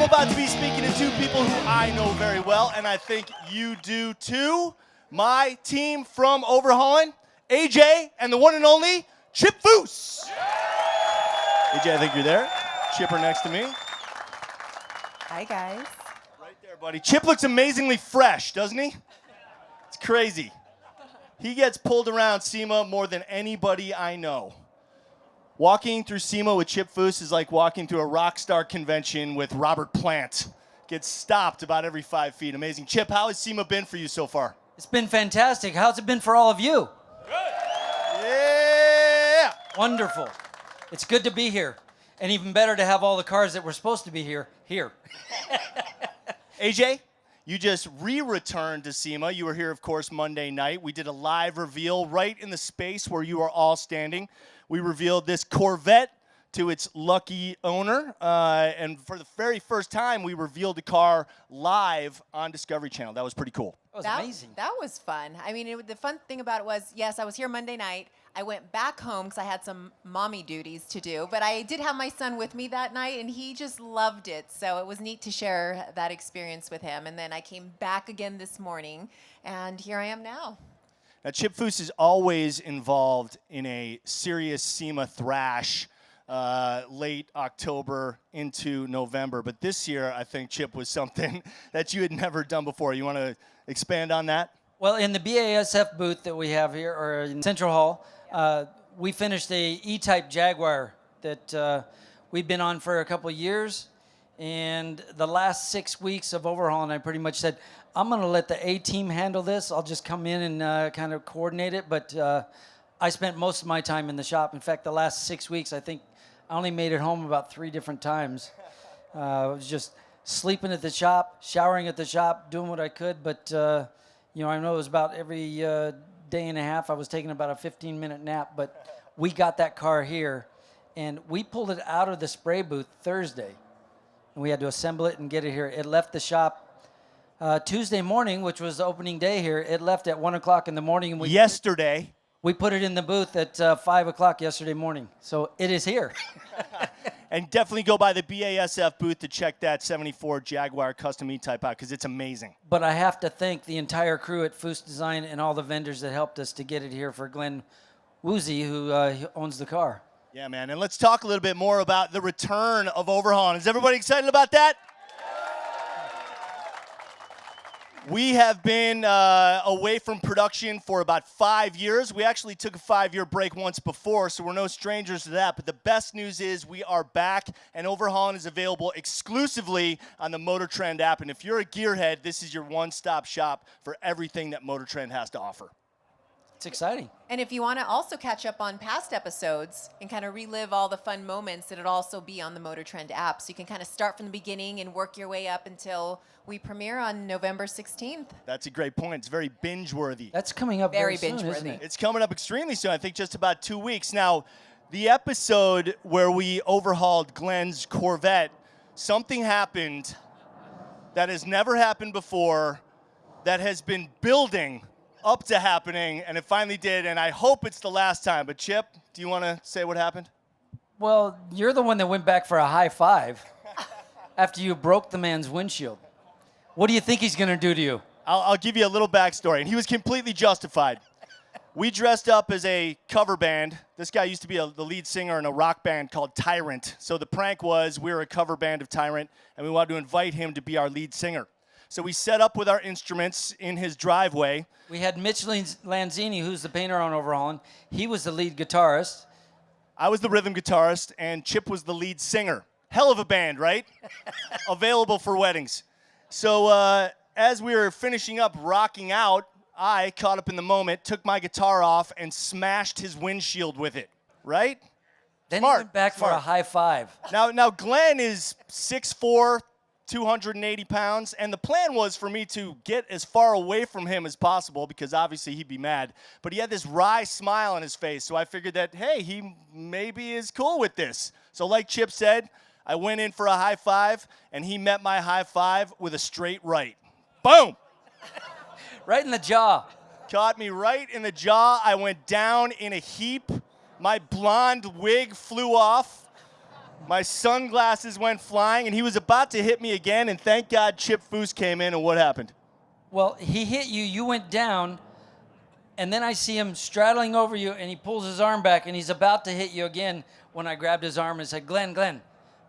I'm about to be speaking to two people who I know very well, and I think you do too. My team from Overhaulin, AJ, and the one and only Chip Foose. AJ, I think you're there. Chipper next to me. Hi, guys. Right there, buddy. Chip looks amazingly fresh, doesn't he? It's crazy. He gets pulled around SEMA more than anybody I know. Walking through SEMA with Chip Foose is like walking through a rock star convention with Robert Plant. Gets stopped about every 5 feet. Amazing. Chip, how has SEMA been for you so far? It's been fantastic. How's it been for all of you? Good. Yeah. Wonderful. It's good to be here. And even better to have all the cars that were supposed to be here. AJ, you just re-returned to SEMA. You were here, of course, Monday night. We did a live reveal right in the space where you are all standing. We revealed this Corvette to its lucky owner. And for the very first time, we revealed the car live on Discovery Channel. That was pretty cool. That was amazing. That was fun. I mean, the fun thing about it was, yes, I was here Monday night. I went back home because I had some mommy duties to do. But I did have my son with me that night, and he just loved it. So it was neat to share that experience with him. And then I came back again this morning, and here I am now. Now, Chip Foose is always involved in a serious SEMA thrash late October into November. But this year, I think, Chip, was something that you had never done before. You want to expand on that? Well, in the BASF booth that we have here, or in Central Hall, we finished a E-Type Jaguar that we've been on for a couple of years. And the last 6 weeks of Overhaulin, I pretty much said, I'm going to let the A-team handle this. I'll just come in and kind of coordinate it. But I spent most of my time in the shop. In fact, the last 6 weeks, I think I only made it home about 3 different times. I was just sleeping at the shop, showering at the shop, doing what I could. But, you know, I know it was about every day and a half I was taking about a 15-minute nap. But we got that car here, and we pulled it out of the spray booth Thursday. And we had to assemble it and get it here. It left the shop Tuesday morning, which was the opening day here. It left at 1 o'clock in the morning. And Yesterday. We put it in the booth at 5 o'clock yesterday morning. So it is here. And definitely go by the BASF booth to check that 74 Jaguar Custom E-Type out because it's amazing. But I have to thank the entire crew at Foose Design and all the vendors that helped us to get it here for Glenn Woozy, who owns the car. Yeah, man. And let's talk a little bit more about the return of Overhaulin. Is everybody excited about that? We have been away from production for about 5 years. We actually took a 5-year break once before, so we're no strangers to that. But the best news is we are back, and Overhaulin is available exclusively on the MotorTrend app. And if you're a gearhead, this is your one-stop shop for everything that MotorTrend has to offer. It's exciting. And if you want to also catch up on past episodes and kind of relive all the fun moments, it'll also be on the MotorTrend app. So you can kind of start from the beginning and work your way up until we premiere on November 16th. That's a great point. It's very binge-worthy. That's coming up very soon, binge-worthy. isn't it? It's coming up extremely soon. I think just about 2 weeks. Now, the episode where we overhauled Glenn's Corvette, something happened that has never happened before, that has been building up to happening, and it finally did, and I hope it's the last time. But Chip, do you want to say what happened? Well, you're the one that went back for a high five after you broke the man's windshield. What do you think he's going to do to you? I'll give you a little backstory, and he was completely justified. We dressed up as a cover band. This guy used to be the lead singer in a rock band called Tyrant. So the prank was we were a cover band of Tyrant, and we wanted to invite him to be our lead singer. So we set up with our instruments in his driveway. We had Mitch Lanzini, who's the painter on Overhaulin. He was the lead guitarist. I was the rhythm guitarist, and Chip was the lead singer. Hell of a band, right? Available for weddings. So as we were finishing up rocking out, I, caught up in the moment, took my guitar off and smashed his windshield with it, right? Then Smart, he went back for smart. a high five. Now Glenn is 6'4", 280 pounds, and the plan was for me to get as far away from him as possible because obviously he'd be mad. But he had this wry smile on his face, so I figured that, hey, he maybe is cool with this. So like Chip said, I went in for a high five, and he met my high five with a straight right. Boom! Right in the jaw. Caught me right in the jaw. I went down in a heap. My blonde wig flew off. My sunglasses went flying, and he was about to hit me again, and thank God Chip Foose came in, and what happened? Well, he hit you, you went down, and then I see him straddling over you, and he pulls his arm back, and he's about to hit you again when I grabbed his arm and said, Glenn,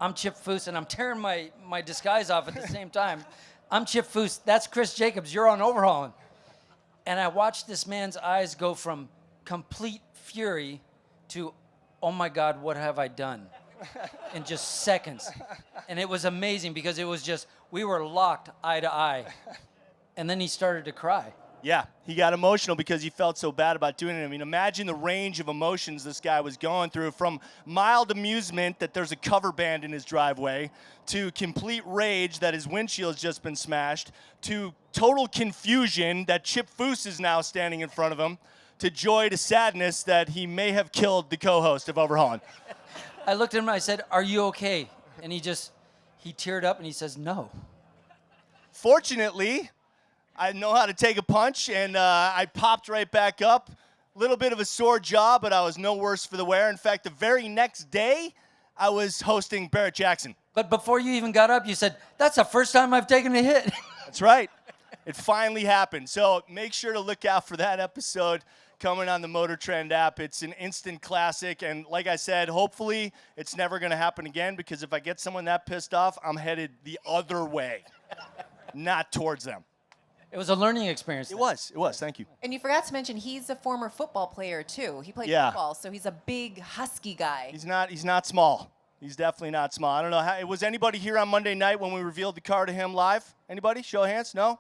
I'm Chip Foose, and I'm tearing my disguise off at the same time. I'm Chip Foose. That's Chris Jacobs. You're on Overhaulin. And I watched this man's eyes go from complete fury to, oh my God, what have I done? In just seconds. And it was amazing because it was just, we were locked eye to eye. And then he started to cry. Yeah, he got emotional because he felt so bad about doing it. I mean, imagine the range of emotions this guy was going through, from mild amusement that there's a cover band in his driveway, to complete rage that his windshield's just been smashed, to total confusion that Chip Foose is now standing in front of him, to joy to sadness that he may have killed the co-host of Overhaulin. I looked at him and I said, are you okay? And he teared up and he says, no. Fortunately, I know how to take a punch, and I popped right back up. A little bit of a sore jaw, but I was no worse for the wear. In fact, the very next day, I was hosting Barrett Jackson. But before you even got up, you said, that's the first time I've taken a hit. That's right. It finally happened. So make sure to look out for that episode coming on the MotorTrend app. It's an instant classic, and like I said, hopefully it's never going to happen again, because if I get someone that pissed off, I'm headed the other way, not towards them. It was a learning experience. It was. Thank you. And you forgot to mention he's a former football player too. He played Yeah. football, so he's a big, husky guy. He's not small. He's definitely not small. I don't know. Was anybody here on Monday night when we revealed the car to him live? Anybody? Show of hands? No?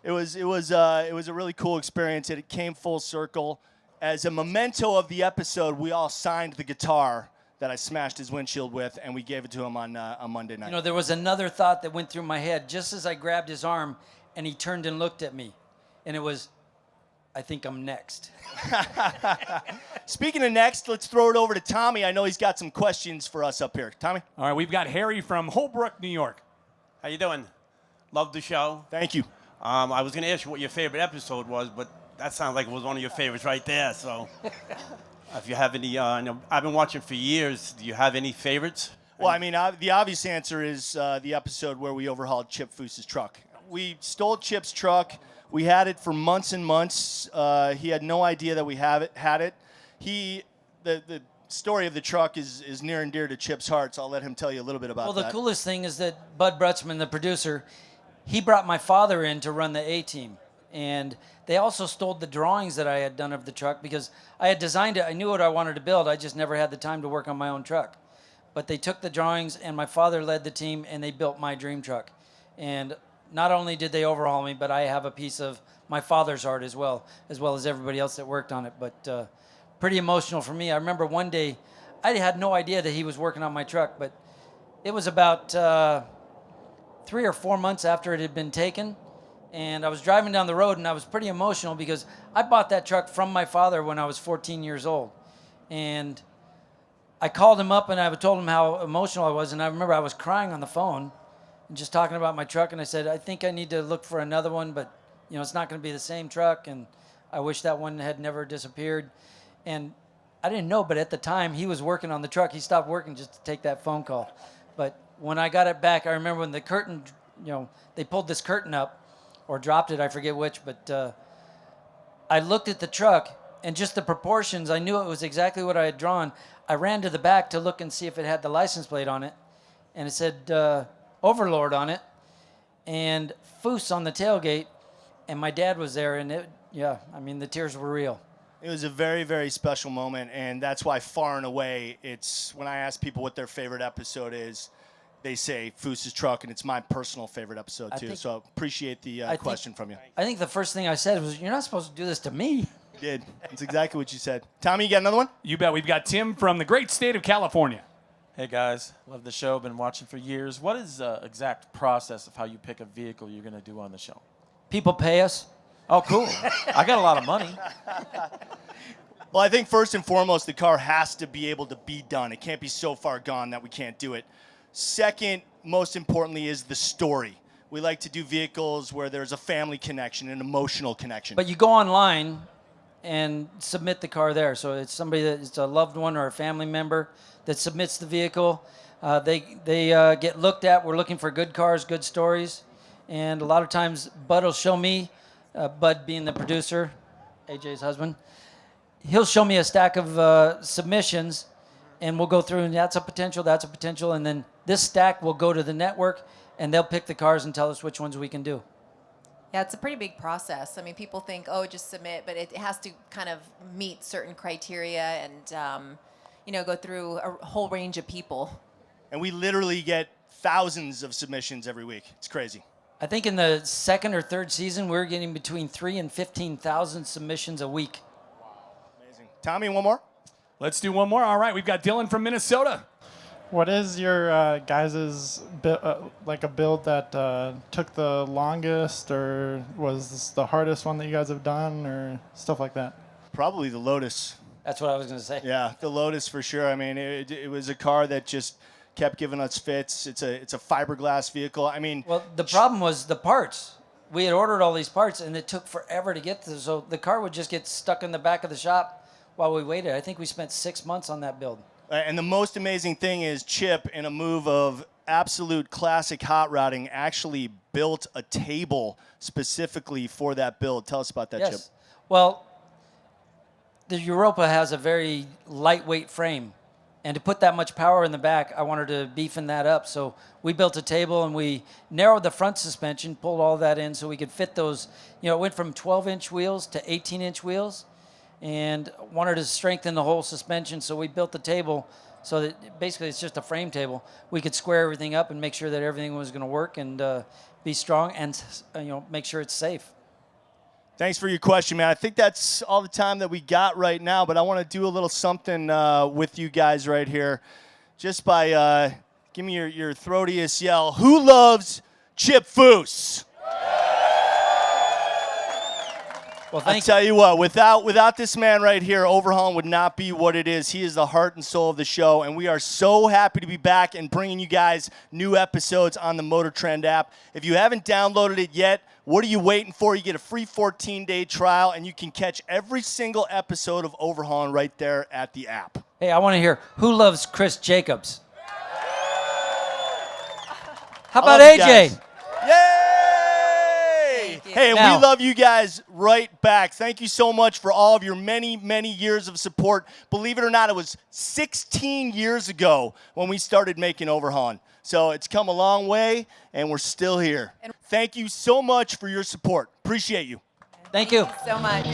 It was a really cool experience. It came full circle. As a memento of the episode, we all signed the guitar that I smashed his windshield with, and we gave it to him on Monday night. You know, there was another thought that went through my head just as I grabbed his arm, and he turned and looked at me. And it was, I think I'm next. Speaking of next, let's throw it over to Tommy. I know he's got some questions for us up here. Tommy? All right, we've got Harry from Holbrook, New York. How you doing? Love the show. Thank you. I was going to ask you what your favorite episode was, but that sounds like it was one of your favorites right there. So, if you have any, I've been watching for years. Do you have any favorites? Well, I mean, the obvious answer is the episode where we overhauled Chip Foose's truck. We stole Chip's truck. We had it for months and months. He had no idea that we had it. The story of the truck is near and dear to Chip's heart, so I'll let him tell you a little bit about that. Well, the coolest thing is that Bud Brutzman, the producer, he brought my father in to run the A-team. And they also stole the drawings that I had done of the truck because I had designed it. I knew what I wanted to build. I just never had the time to work on my own truck. But they took the drawings, and my father led the team, and they built my dream truck. And not only did they overhaul me, but I have a piece of my father's art as well as everybody else that worked on it. But pretty emotional for me. I remember one day, I had no idea that he was working on my truck, but it was about 3 or 4 months after it had been taken, and I was driving down the road, and I was pretty emotional because I bought that truck from my father when I was 14 years old. And I called him up, and I told him how emotional I was, and I remember I was crying on the phone and just talking about my truck, and I said, I think I need to look for another one, but it's not going to be the same truck, and I wish that one had never disappeared. And I didn't know, but at the time, he was working on the truck. He stopped working just to take that phone call. But when I got it back, I remember when the curtain, they pulled this curtain up, or dropped it, I forget which, but I looked at the truck, and just the proportions, I knew it was exactly what I had drawn. I ran to the back to look and see if it had the license plate on it, and it said Overlord on it, and Foose on the tailgate, and my dad was there, and the tears were real. It was a very, very special moment, and that's why far and away, it's when I ask people what their favorite episode is, they say Foose's truck, and it's my personal favorite episode too. So appreciate the question from you. I think the first thing I said was, "You're not supposed to do this to me." You did. That's exactly what you said. Tommy, you got another one? You bet. We've got Tim from the great state of California. Hey guys, love the show. Been watching for years. What is the exact process of how you pick a vehicle you're going to do on the show? People pay us. Oh, cool. I got a lot of money. Well, I think first and foremost, the car has to be able to be done. It can't be so far gone that we can't do it. Second, most importantly, is the story. We like to do vehicles where there's a family connection, an emotional connection. But you go online, and submit the car there. So it's somebody that it's a loved one or a family member that submits the vehicle. They get looked at. We're looking for good cars, good stories, and a lot of times Bud will show me, Bud being the producer, AJ's husband, he'll show me a stack of submissions, and we'll go through, and that's a potential, and then this stack will go to the network, and they'll pick the cars and tell us which ones we can do. Yeah, it's a pretty big process. I mean, people think, oh, just submit, but it has to kind of meet certain criteria and, go through a whole range of people. And we literally get thousands of submissions every week. It's crazy. I think in the second or third season, we're getting between 3,000 and 15,000 submissions a week. Amazing. Tommy, one more? Let's do one more. All right, we've got Dylan from Minnesota. What is your guys' like a build that took the longest, or was this the hardest one that you guys have done, or stuff like that? Probably the Lotus. That's what I was going to say. Yeah, the Lotus for sure. I mean, it was a car that just kept giving us fits. It's a fiberglass vehicle. I mean, Well, the problem was the parts. We had ordered all these parts, and it took forever to get to them. So the car would just get stuck in the back of the shop while we waited. I think we spent 6 months on that build. and the most amazing thing is Chip, in a move of absolute classic hot rodding, actually built a table specifically for that build. Tell us about that, Yes. Chip. Well, the Europa has a very lightweight frame. And to put that much power in the back, I wanted to beefing that up. So we built a table and we narrowed the front suspension, pulled all that in so we could fit those. It went from 12-inch wheels to 18-inch wheels, and wanted to strengthen the whole suspension. So we built the table so that basically it's just a frame table. We could square everything up and make sure that everything was going to work and be strong and make sure it's safe. Thanks for your question, man. I think that's all the time that we got right now, but I want to do a little something with you guys right here. Just by, give me your throatiest yell. Who loves Chip Foose? Well, I thank tell you what, without this man right here, Overhaulin would not be what it is. He is the heart and soul of the show, and we are so happy to be back and bringing you guys new episodes on the MotorTrend app. If you haven't downloaded it yet, what are you waiting for? You get a free 14-day trial, and you can catch every single episode of Overhaulin right there at the app. Hey, I want to hear who loves Chris Jacobs. How about I love you AJ? guys. Yay! Thank you. Hey, and Now- we love you guys right back. Thank you so much for all of your many, many years of support. Believe it or not, it was 16 years ago when we started making Overhaulin. So it's come a long way, and we're still here. Thank you so much for your support. Appreciate you. Thank you. So much.